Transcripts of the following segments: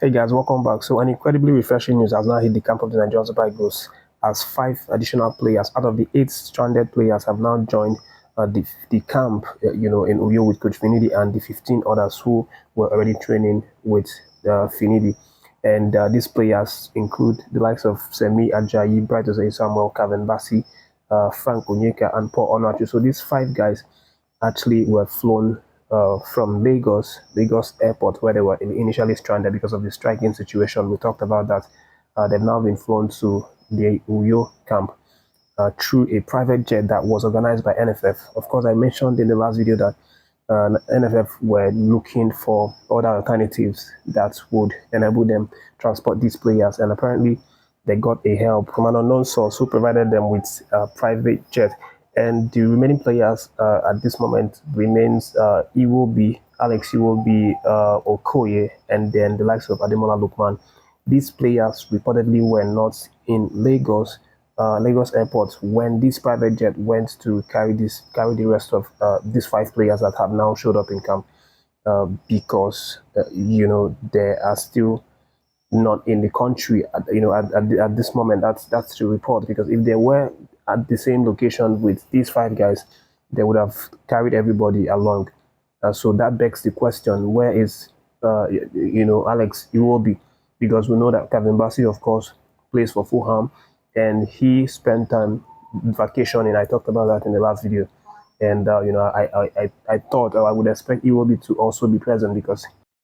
Hey guys, welcome back. So an incredibly refreshing news has now hit the camp of the Nigerian Super Eagles as 5 additional players out of the 8 stranded players have now joined the camp, in Uyo with Coach Finidi and the 15 others who were already training with Finidi. And these players include the likes of Semi Ajayi, Bright Osei Samuel, Kevin Bassi, Frank Onyeka, and Paul Onachu. So these 5 guys actually were flown from Lagos Airport, where they were initially stranded because of the striking situation. We talked about that. They've now been flown to the Uyo camp through a private jet that was organized by NFF. Of course, I mentioned in the last video that NFF were looking for other alternatives that would enable them transport these players, and apparently they got a help from an unknown source who provided them with a private jet. And the remaining players at this moment remains Iwobi, Alex Iwobi, Okoye, and then the likes of Ademola Lukman. These players reportedly were not in Lagos Airport when this private jet went to carry the rest of these 5 players that have now showed up in camp because they are still not in the country at this moment. That's the report, because if they were at the same location with these 5 guys, they would have carried everybody along. So that begs the question, where is Alex Iwobi? Because we know that Kevin Bassi, of course, plays for Fulham, and he spent time vacationing. I talked about that in the last video, and I thought, or I would expect Iwobi to also be present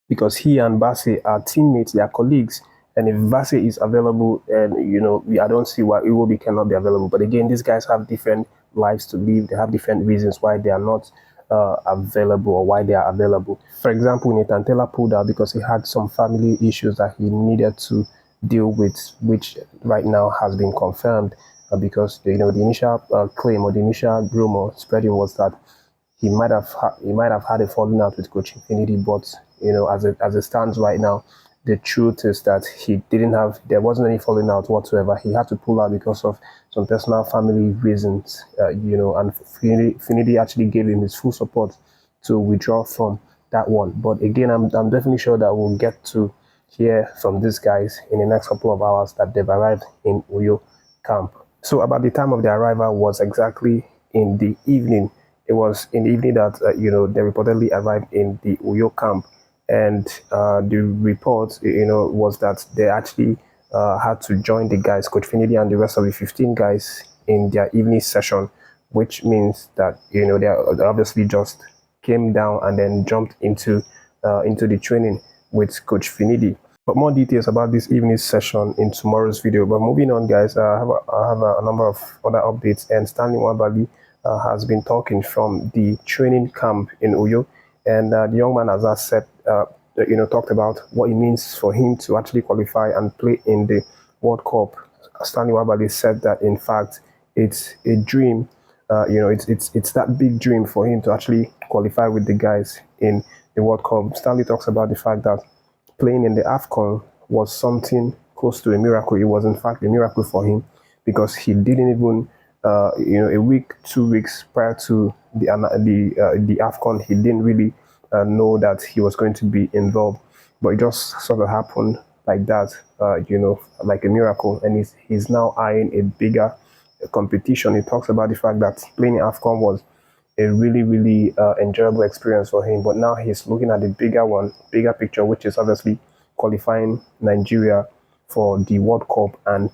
because he and Bassi are teammates, they are colleagues. And if Bassi is available, and I don't see why Iwobi cannot be available. But again, these guys have different lives to live. They have different reasons why they are not available, or why they are available. For example, Nathan Taylor pulled out because he had some family issues that he needed to deal with, which right now has been confirmed because the initial claim, or the initial rumor spreading, was that he might have had a falling out with Coach Finidi, but as it stands right now, the truth is that there wasn't any falling out whatsoever. He had to pull out because of some personal family reasons, and Finidi actually gave him his full support to withdraw from that one. But again, I'm definitely sure that we'll get to hear from these guys in the next couple of hours that they've arrived in Uyo camp. So about the time of their arrival was exactly in the evening. It was in the evening that they reportedly arrived in the Uyo camp. And the report, was that they actually had to join the guys, Coach Finidi and the rest of the 15 guys, in their evening session, which means that they obviously just came down and then jumped into the training with Coach Finidi. But more details about this evening session in tomorrow's video. But moving on, guys, I have a number of other updates, and Stanley Nwabali has been talking from the training camp in Uyo. And the young man, as I said, talked about what it means for him to actually qualify and play in the World Cup. Stanley Nwabali said that, in fact, it's a dream. It's that big dream for him to actually qualify with the guys in the World Cup. Stanley talks about the fact that playing in the AFCON was something close to a miracle. It was, in fact, a miracle for him, because he didn't even a week, 2 weeks prior to the AFCON, he didn't really know that he was going to be involved, but it just sort of happened like that, like a miracle, and he's now eyeing a bigger competition. He talks about the fact that playing in AFCON was a really, really enjoyable experience for him, but now he's looking at the bigger picture, which is obviously qualifying Nigeria for the World Cup and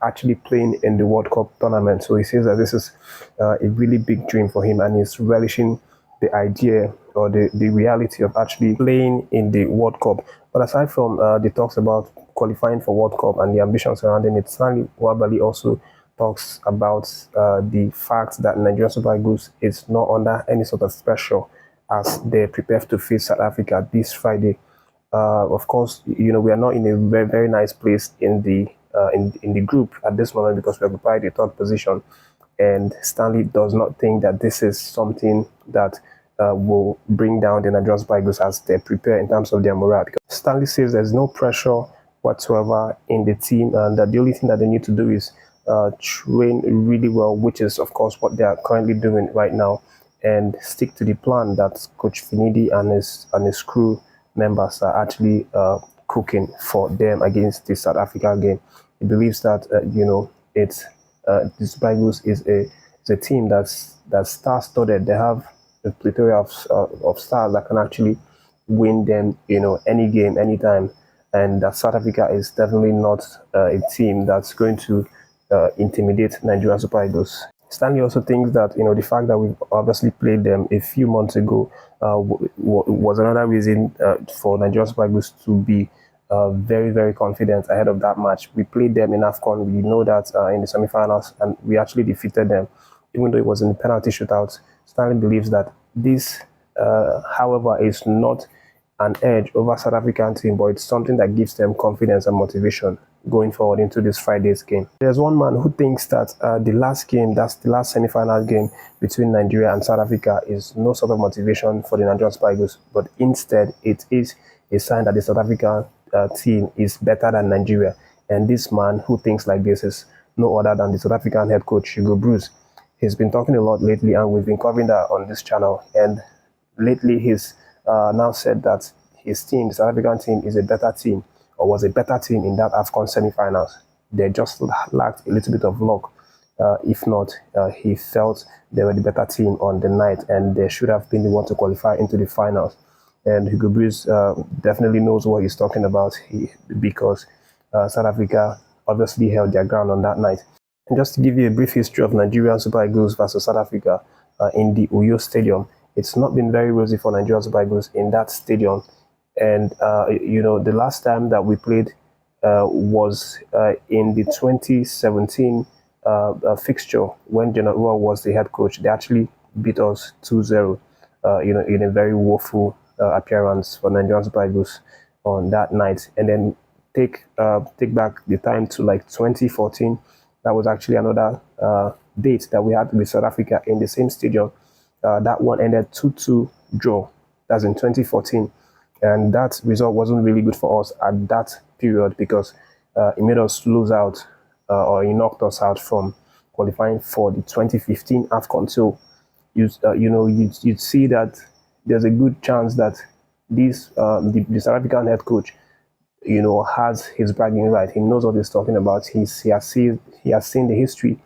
actually playing in the World Cup tournament. So he says that this is a really big dream for him, and he's relishing the idea, or the reality of actually playing in the World Cup. But aside from the talks about qualifying for World Cup and the ambitions surrounding it, Stanley Nwabali also talks about the fact that Nigerian Super Eagles is not under any sort of pressure as they prepare to face South Africa this Friday. Of course, we are not in a very, very nice place in the group at this moment, because we occupy the 3rd position, and Stanley does not think that this is something that will bring down the Nigerian Super Eagles as they prepare in terms of their morale. Because Stanley says there's no pressure whatsoever in the team, and that the only thing that they need to do is train really well, which is, of course, what they are currently doing right now, and stick to the plan that Coach Finidi and his crew members are actually cooking for them against the South Africa game. He believes that the Super Eagles is a team that's star-studded. They have a plethora of stars that can actually win them, any game, anytime. And that South Africa is definitely not a team that's going to intimidate Nigerian Super Eagles. Stanley also thinks that the fact that we've obviously played them a few months ago was another reason for Nigerian Super Eagles to be very, very confident ahead of that match. We played them in AFCON. We know that in the semi-finals, and we actually defeated them, even though it was in the penalty shootout. Stanley believes that this, however, is not an edge over South African team, but it's something that gives them confidence and motivation going forward into this Friday's game. There's one man who thinks that the last game, that's the last semi-final game between Nigeria and South Africa, is no sort of motivation for the Nigerian Super Eagles, but instead it is a sign that the South African team is better than Nigeria. And this man who thinks like this is no other than the South African head coach, Hugo Bruce. He's been talking a lot lately, and we've been covering that on this channel. And lately he's now said that his team, the South African team, is a better team, or was a better team in that AFCON semi-finals. They just lacked a little bit of luck. If not, he felt they were the better team on the night, and they should have been the one to qualify into the finals. And Hugo Bruce definitely knows what he's talking about, because South Africa obviously held their ground on that night. And just to give you a brief history of Nigerian Super Eagles versus South Africa in the Uyo Stadium, it's not been very rosy for Nigerian Super Eagles in that stadium. And, the last time that we played was in the 2017 fixture when General was the head coach. They actually beat us 2-0, in a very woeful appearance for Nigerian Super Eagles on that night. And then take back the time to like 2014. That was actually another date that we had with South Africa in the same stadium. That one ended 2-2 draw. That's in 2014. And that result wasn't really good for us at that period, because it made us lose out, or it knocked us out from qualifying for the 2015 AFCON. So you'd see that there's a good chance that the South African head coach, has his bragging right. He knows what he's talking about. He has seen the history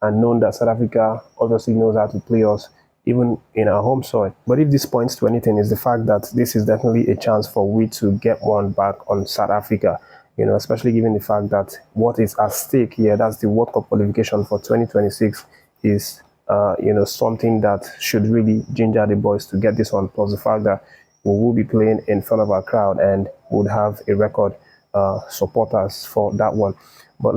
and known that South Africa obviously knows how to play us, even in our home soil. But if this points to anything, is the fact that this is definitely a chance for we to get one back on South Africa, especially given the fact that what is at stake here, that's the World Cup qualification for 2026, is something that should really ginger the boys to get this one, plus the fact that we will be playing in front of our crowd and would have a record supporters for that one. But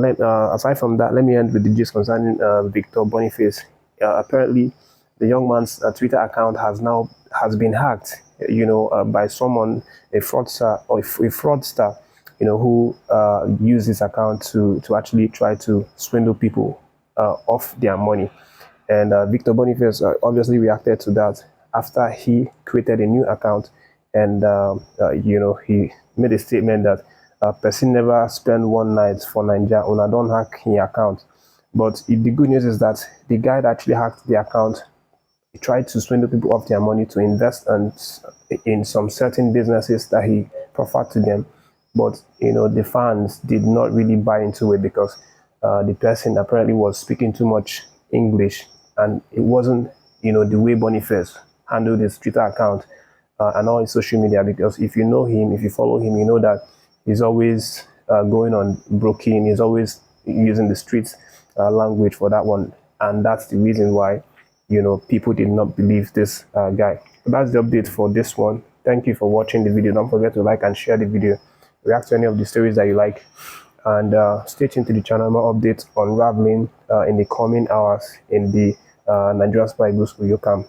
aside from that, let me end with the gist concerning Victor Boniface. Apparently, the young man's Twitter account has been hacked, by someone, a fraudster, who used this account to actually try to swindle people off their money. And Victor Boniface obviously reacted to that after he created a new account, and he made a statement that person never spend one night for Nigeria, una don't hack your account. But the good news is that the guy that actually hacked the account, he tried to swindle people off their money to invest in some certain businesses that he proffered to them. But the fans did not really buy into it, because the person apparently was speaking too much English, and it wasn't the way Boniface handled his Twitter account and all his social media. Because if you know him, if you follow him, you know that he's always going on broken. He's always using the streets language for that one, and that's the reason why people did not believe this guy. So that's the update for this one. Thank you for watching the video. Don't forget to like and share the video, react to any of the stories that you like, and stay tuned to the channel. More updates unraveling in the coming hours in the Nigerian Super Eagles Uyo camp.